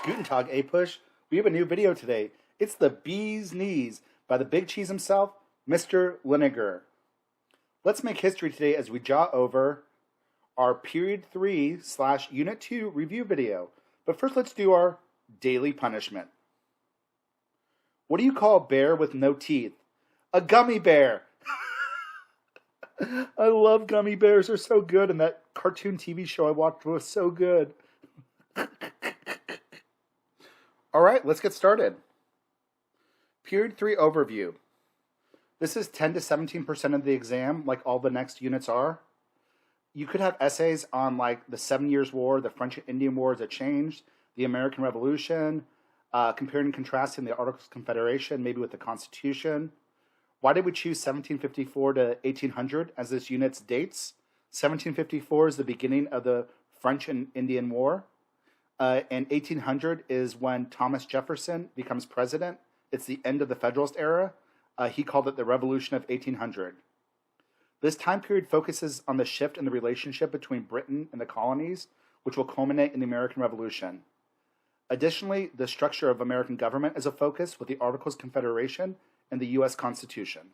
Guten Tag, APUSH. We have a new video today. It's the bee's knees by the big cheese himself, Mr. Linegar. Let's make history today as we jaw over our Period 3/Unit 2 review video. But first, let's do our daily punishment. What do you call a bear with no teeth? A gummy bear. I love gummy bears. They're so good, and that cartoon TV show I watched was so good. All right, let's get started. Period 3 overview. This is 10 to 17% of the exam, like all the next units are. You could have essays on like the 7 Years' War, the French and Indian Wars that changed, the American Revolution, comparing and contrasting the Articles of Confederation, maybe with the Constitution. Why did we choose 1754 to 1800 as this unit's dates? 1754 is the beginning of the French and Indian War. And 1800 is when Thomas Jefferson becomes president. It's the end of the Federalist era. He called it the Revolution of 1800. This time period focuses on the shift in the relationship between Britain and the colonies, which will culminate in the American Revolution. Additionally, the structure of American government is a focus with the Articles of Confederation and the U.S. Constitution.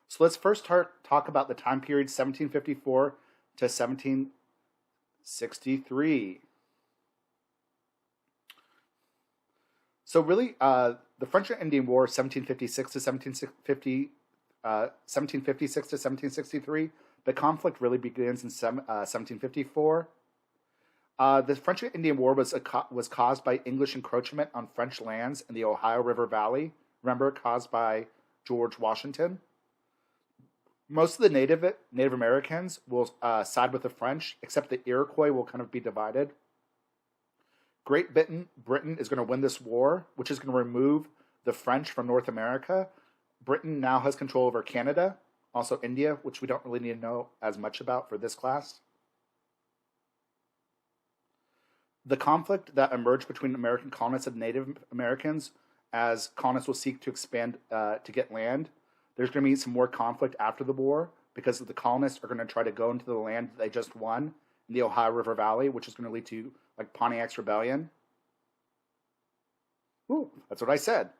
So let's first talk about the time period 1754 to 1763. So really, the French and Indian War, 1756 to 1763. The conflict really begins in 1754. The French and Indian War was caused by English encroachment on French lands in the Ohio River Valley. Remember, caused by George Washington. Most of the Native Americans will side with the French, except the Iroquois will kind of be divided. Great Britain is going to win this war, which is going to remove the French from North America. Britain now has control over Canada, also India, which we don't really need to know as much about for this class. The conflict that emerged between American colonists and Native Americans, as colonists will seek to expand to get land, there's going to be some more conflict after the war because the colonists are going to try to go into the land that they just won in the Ohio River Valley, which is going to lead to like Pontiac's Rebellion. Ooh, that's what I said.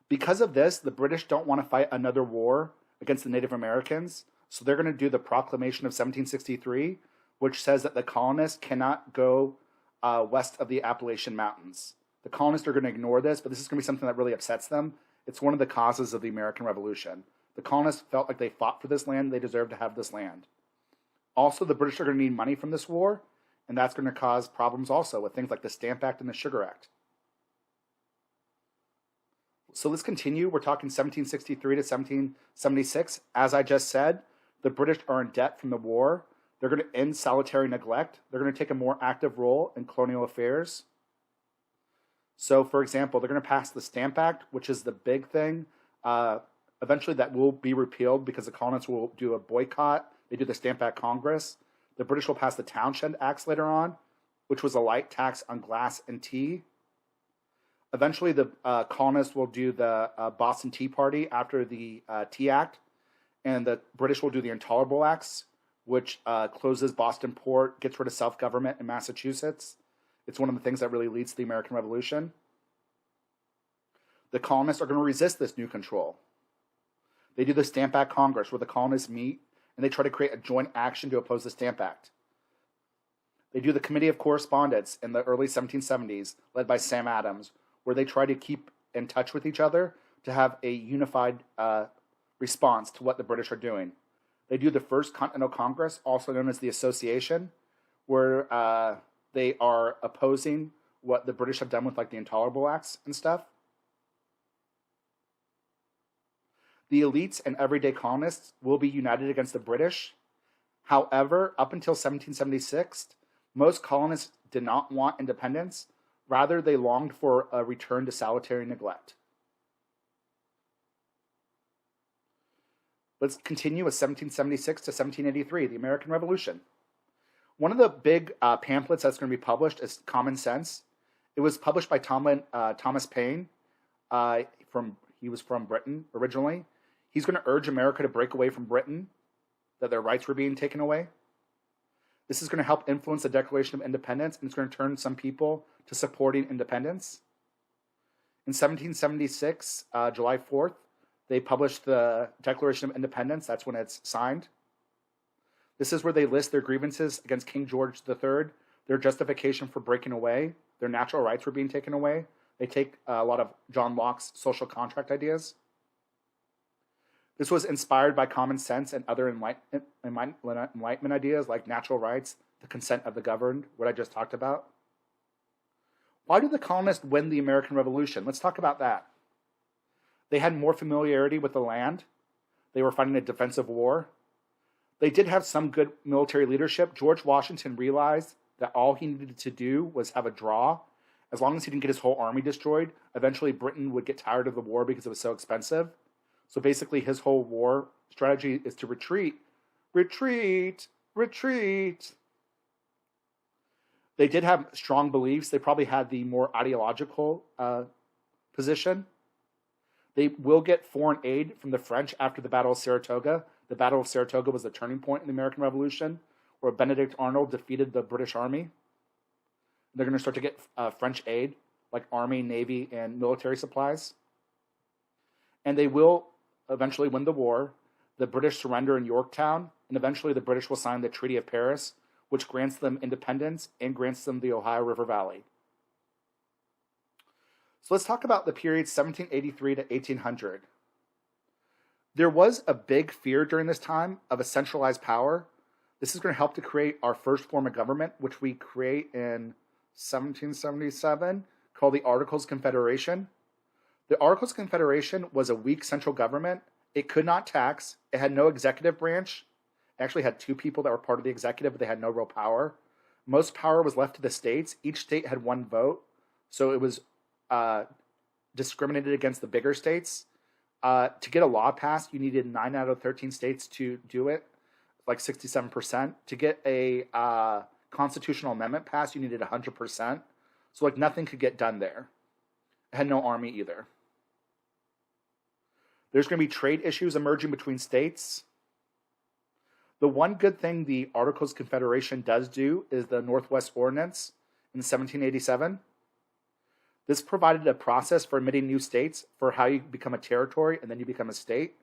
Because of this, the British don't want to fight another war against the Native Americans, so they're going to do the Proclamation of 1763, which says that the colonists cannot go west of the Appalachian Mountains. The colonists are going to ignore this, but this is going to be something that really upsets them. It's one of the causes of the American Revolution. The colonists felt like they fought for this land, they deserved to have this land. Also, the British are going to need money from this war, and that's going to cause problems also with things like the Stamp Act and the Sugar Act. So let's continue. We're talking 1763 to 1776. As I just said, the British are in debt from the war. They're going to end solitary neglect. They're going to take a more active role in colonial affairs. So, for example, they're going to pass the Stamp Act, which is the big thing. Eventually, that will be repealed because the colonists will do a boycott. They do the Stamp Act Congress. The British will pass the Townshend Acts later on, which was a light tax on glass and tea. Eventually, the colonists will do the Boston Tea Party after the Tea Act, and the British will do the Intolerable Acts, which closes Boston Port, gets rid of self-government in Massachusetts. It's one of the things that really leads to the American Revolution. The colonists are going to resist this new control. They do the Stamp Act Congress, where the colonists meet and they try to create a joint action to oppose the Stamp Act. They do the Committee of Correspondence in the early 1770s, led by Sam Adams, where they try to keep in touch with each other to have a unified response to what the British are doing. They do the First Continental Congress, also known as the Association, where they are opposing what the British have done with like the Intolerable Acts and stuff. The elites and everyday colonists will be united against the British. However, up until 1776, most colonists did not want independence. Rather, they longed for a return to solitary neglect. Let's continue with 1776 to 1783, the American Revolution. One of the big pamphlets that's going to be published is Common Sense. It was published by Thomas Paine. He was from Britain originally. He's going to urge America to break away from Britain, that their rights were being taken away. This is going to help influence the Declaration of Independence, and it's going to turn some people to supporting independence. In 1776, July 4th, they published the Declaration of Independence. That's when it's signed. This is where they list their grievances against King George III, their justification for breaking away. Their natural rights were being taken away. They take a lot of John Locke's social contract ideas. This was inspired by common sense and other Enlightenment ideas like natural rights, the consent of the governed, what I just talked about. Why did the colonists win the American Revolution? Let's talk about that. They had more familiarity with the land. They were fighting a defensive war. They did have some good military leadership. George Washington realized that all he needed to do was have a draw. As long as he didn't get his whole army destroyed, eventually Britain would get tired of the war because it was so expensive. So basically his whole war strategy is to retreat. Retreat! Retreat! They did have strong beliefs. They probably had the more ideological position. They will get foreign aid from the French after the Battle of Saratoga. The Battle of Saratoga was the turning point in the American Revolution, where Benedict Arnold defeated the British Army. They're going to start to get French aid, like Army, Navy, and military supplies. And they will eventually win the war. The British surrender in Yorktown, and eventually the British will sign the Treaty of Paris, which grants them independence and grants them the Ohio River Valley. So let's talk about the period 1783 to 1800. There was a big fear during this time of a centralized power. This is going to help to create our first form of government, which we create in 1777, called the Articles of Confederation. The Articles of Confederation was a weak central government. It could not tax. It had no executive branch. It actually had two people that were part of the executive, but they had no real power. Most power was left to the states. Each state had one vote, so it was discriminated against the bigger states. To get a law passed, you needed 9 out of 13 states to do it, like 67%. To get a constitutional amendment passed, you needed 100%. So like nothing could get done there. It had no army either. There's going to be trade issues emerging between states. The one good thing the Articles of Confederation does do is the Northwest Ordinance in 1787. This provided a process for admitting new states for how you become a territory and then you become a state.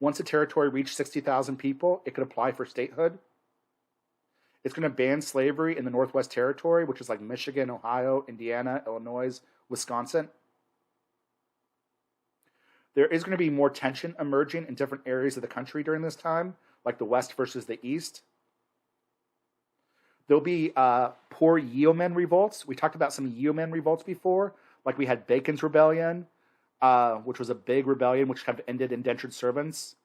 Once a territory reached 60,000 people, it could apply for statehood. It's going to ban slavery in the Northwest Territory, which is like Michigan, Ohio, Indiana, Illinois, Wisconsin. There is going to be more tension emerging in different areas of the country during this time, like the West versus the East. There'll be poor yeoman revolts. We talked about some yeoman revolts before, like we had Bacon's Rebellion, which was a big rebellion which kind of ended indentured servants.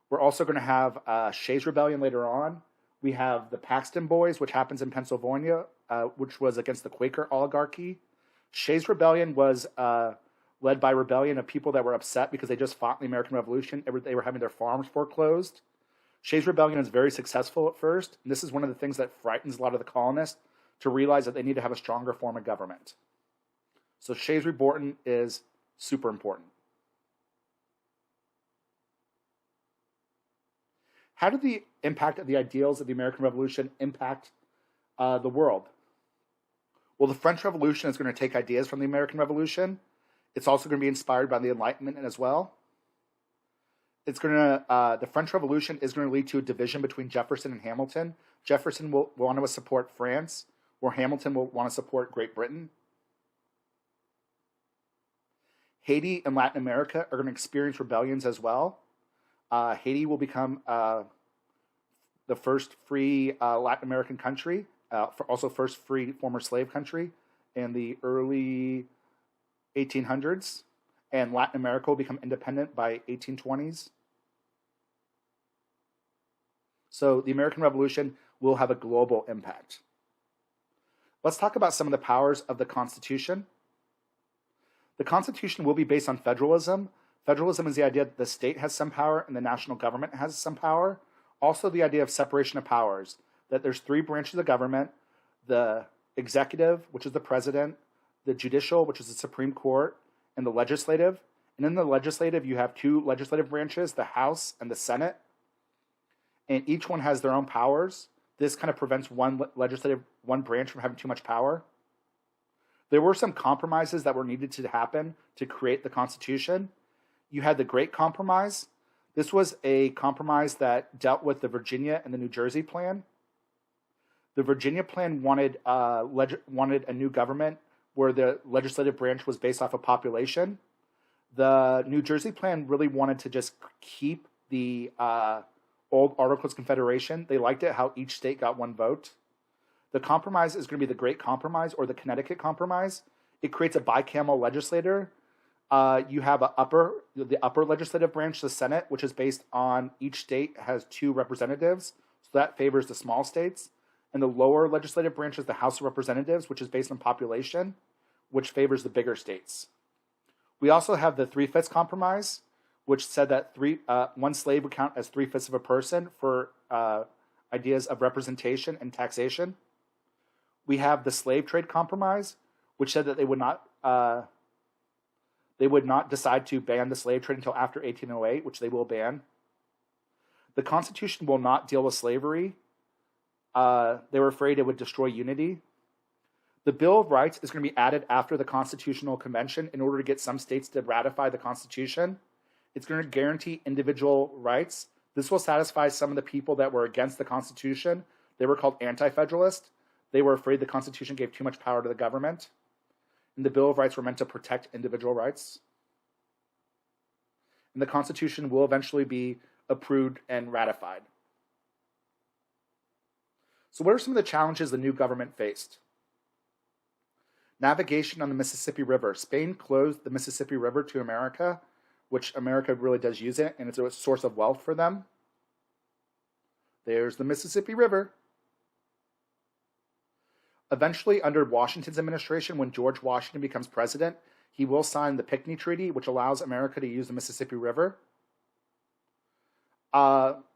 We're also going to have Shays' Rebellion later on. We have the Paxton Boys, which happens in Pennsylvania, which was against the Quaker oligarchy. Shays' Rebellion was led by rebellion of people that were upset because they just fought in the American Revolution. They were having their farms foreclosed. Shays' Rebellion is very successful at first, and this is one of the things that frightens a lot of the colonists to realize that they need to have a stronger form of government. So Shays' Rebellion is super important. How did the impact of the ideals of the American Revolution impact the world? Well, the French Revolution is going to take ideas from the American Revolution. It's also going to be inspired by the Enlightenment as well. The French Revolution is going to lead to a division between Jefferson and Hamilton. Jefferson will want to support France, where Hamilton will want to support Great Britain. Haiti and Latin America are going to experience rebellions as well. Haiti will become the first free Latin American country, also first free former slave country in the early 1800s. And Latin America will become independent by 1820s. So the American Revolution will have a global impact. Let's talk about some of the powers of the Constitution. The Constitution will be based on federalism. Federalism is the idea that the state has some power and the national government has some power. Also the idea of separation of powers, that there's three branches of government: the executive, which is the president, the judicial, which is the Supreme Court, and the legislative. And in the legislative, you have two legislative branches, the House and the Senate. And each one has their own powers. This kind of prevents one branch from having too much power. There were some compromises that were needed to happen to create the Constitution. You had the Great Compromise. This was a compromise that dealt with the Virginia and the New Jersey plan. The Virginia plan wanted a new government where the legislative branch was based off of population. The New Jersey plan really wanted to just keep the old Articles of Confederation. They liked it how each state got one vote. The compromise is going to be the Great Compromise or the Connecticut Compromise. It creates a bicameral legislature. You have the upper legislative branch, the Senate, which is based on each state has 2 representatives. So that favors the small states. And the lower legislative branch is the House of Representatives, which is based on population, which favors the bigger states. We also have the 3/5 Compromise, which said that one slave would count as 3/5 of a person for ideas of representation and taxation. We have the Slave Trade Compromise, which said that they would not decide to ban the slave trade until after 1808, which they will ban. The Constitution will not deal with slavery. They were afraid it would destroy unity. The Bill of Rights is going to be added after the Constitutional Convention in order to get some states to ratify the Constitution. It's going to guarantee individual rights. This will satisfy some of the people that were against the Constitution. They were called anti-federalist. They were afraid the Constitution gave too much power to the government. And the Bill of Rights were meant to protect individual rights. And the Constitution will eventually be approved and ratified. So what are some of the challenges the new government faced? Navigation on the Mississippi River. Spain closed the Mississippi River to America, which America really does use it, and it's a source of wealth for them. There's the Mississippi River. Eventually, under Washington's administration, when George Washington becomes president, he will sign the Pinckney Treaty, which allows America to use the Mississippi River.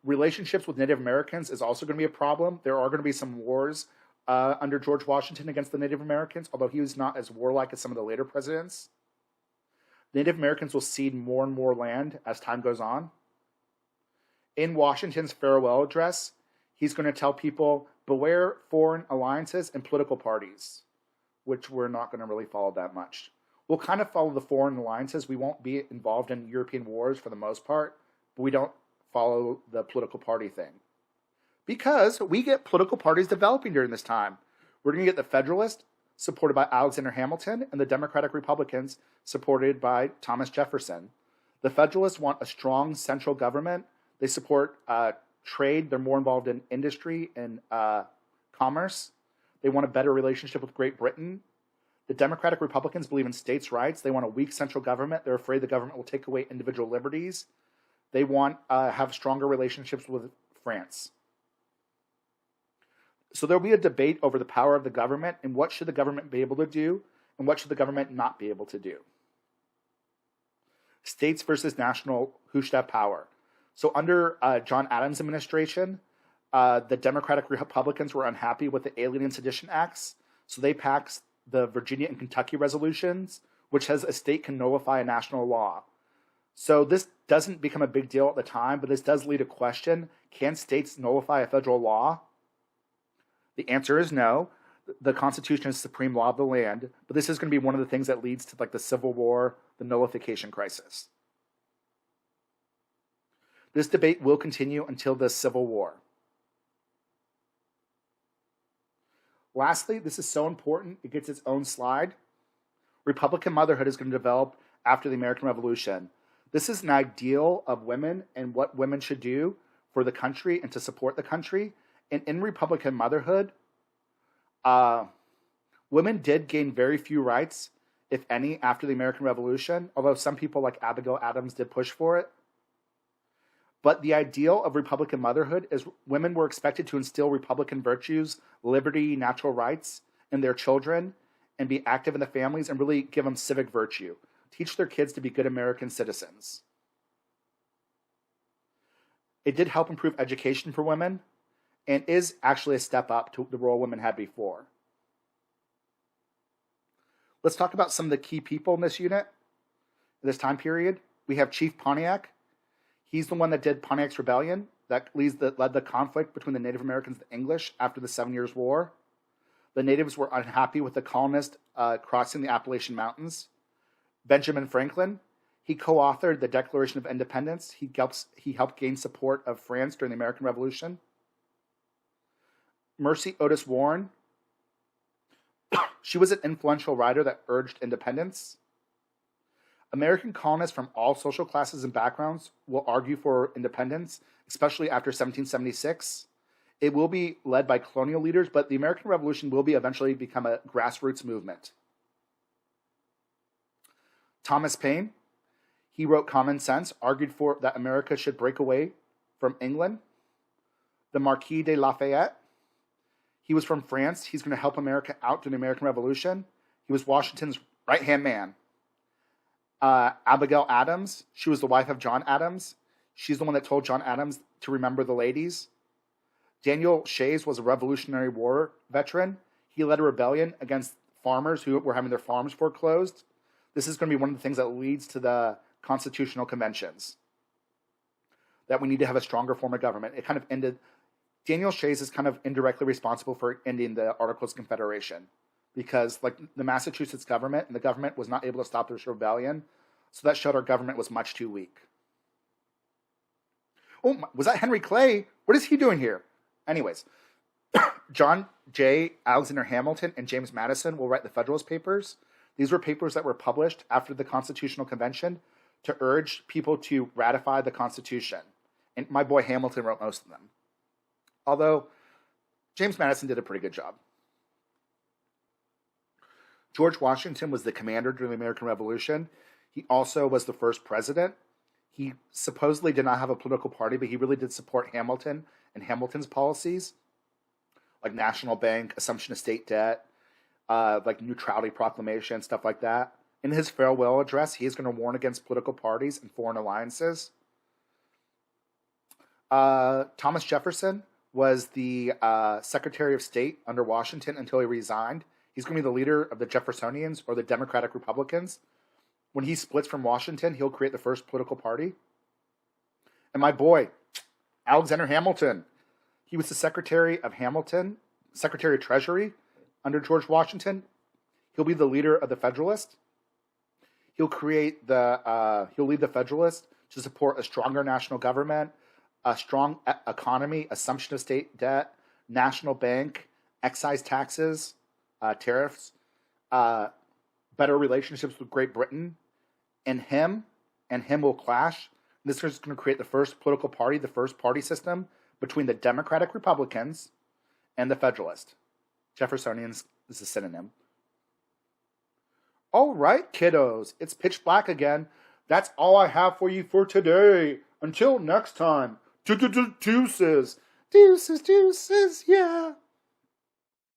Relationships with Native Americans is also going to be a problem. There are going to be some wars under George Washington against the Native Americans, although he was not as warlike as some of the later presidents. Native Americans will cede more and more land as time goes on. In Washington's farewell address, he's going to tell people, beware foreign alliances and political parties, which we're not going to really follow that much. We'll kind of follow the foreign alliances. We won't be involved in European wars for the most part, but we don't follow the political party thing. Because we get political parties developing during this time. We're going to get the Federalist, supported by Alexander Hamilton, and the Democratic Republicans, supported by Thomas Jefferson. The Federalists want a strong central government. They support trade. They're more involved in industry and commerce. They want a better relationship with Great Britain. The Democratic Republicans believe in states' rights. They want a weak central government. They're afraid the government will take away individual liberties. They want have stronger relationships with France. So there'll be a debate over the power of the government and what should the government be able to do and what should the government not be able to do. States versus national, who should have power? So under John Adams' administration, the Democratic Republicans were unhappy with the Alien and Sedition Acts, so they passed the Virginia and Kentucky resolutions, which says a state can nullify a national law. So this doesn't become a big deal at the time, but this does lead to question, can states nullify a federal law? The answer is no. The Constitution is supreme law of the land, but this is going to be one of the things that leads to like the Civil War, the nullification crisis. This debate will continue until the Civil War. Lastly, this is so important, it gets its own slide. Republican motherhood is going to develop after the American Revolution. This is an ideal of women and what women should do for the country and to support the country. And in Republican motherhood, women did gain very few rights, if any, after the American Revolution, although some people like Abigail Adams did push for it. But the ideal of Republican motherhood is women were expected to instill Republican virtues, liberty, natural rights in their children, and be active in the families and really give them civic virtue. Teach their kids to be good American citizens. It did help improve education for women and is actually a step up to the role women had before. Let's talk about some of the key people in this unit, in this time period. We have Chief Pontiac. He's the one that did Pontiac's Rebellion. that led the conflict between the Native Americans and the English after the 7 Years' War. The natives were unhappy with the colonists crossing the Appalachian Mountains. Benjamin Franklin, he co-authored the Declaration of Independence. He helped gain support of France during the American Revolution. Mercy Otis Warren, she was an influential writer that urged independence. American colonists from all social classes and backgrounds will argue for independence, especially after 1776. It will be led by colonial leaders, but the American Revolution will eventually become a grassroots movement. Thomas Paine, he wrote Common Sense, argued for that America should break away from England. The Marquis de Lafayette, he was from France. He's going to help America out during the American Revolution. He was Washington's right-hand man. Abigail Adams, she was the wife of John Adams. She's the one that told John Adams to remember the ladies. Daniel Shays was a Revolutionary War veteran. He led a rebellion against farmers who were having their farms foreclosed. This is going to be one of the things that leads to the constitutional conventions, that we need to have a stronger form of government. It kind of ended. Daniel Shays is kind of indirectly responsible for ending the Articles of Confederation, because like the Massachusetts government and the government was not able to stop this rebellion, so that showed our government was much too weak. Oh, was that Henry Clay? What is he doing here? Anyways, John J. Alexander Hamilton and James Madison will write the Federalist Papers. These were papers that were published after the Constitutional Convention to urge people to ratify the Constitution. And my boy Hamilton wrote most of them. Although James Madison did a pretty good job. George Washington was the commander during the American Revolution. He also was the first president. He supposedly did not have a political party, but he really did support Hamilton and Hamilton's policies, like National Bank, assumption of state debt, like Neutrality Proclamation, stuff like that. In his farewell address, he is going to warn against political parties and foreign alliances. Thomas Jefferson was the Secretary of State under Washington until he resigned. He's going to be the leader of the Jeffersonians or the Democratic Republicans. When he splits from Washington, he'll create the first political party. And my boy, Alexander Hamilton, he was the Secretary of Treasury under George Washington. He'll be the leader of the Federalist. He'll lead the Federalist to support a stronger national government, a strong economy, assumption of state debt, national bank, excise taxes, tariffs, better relationships with Great Britain, and him will clash. This is going to create the first political party, the first party system between the Democratic Republicans and the Federalist. Jeffersonians is a synonym. All right, kiddos, it's pitch black again. That's all I have for you for today. Until next time, deuces, yeah.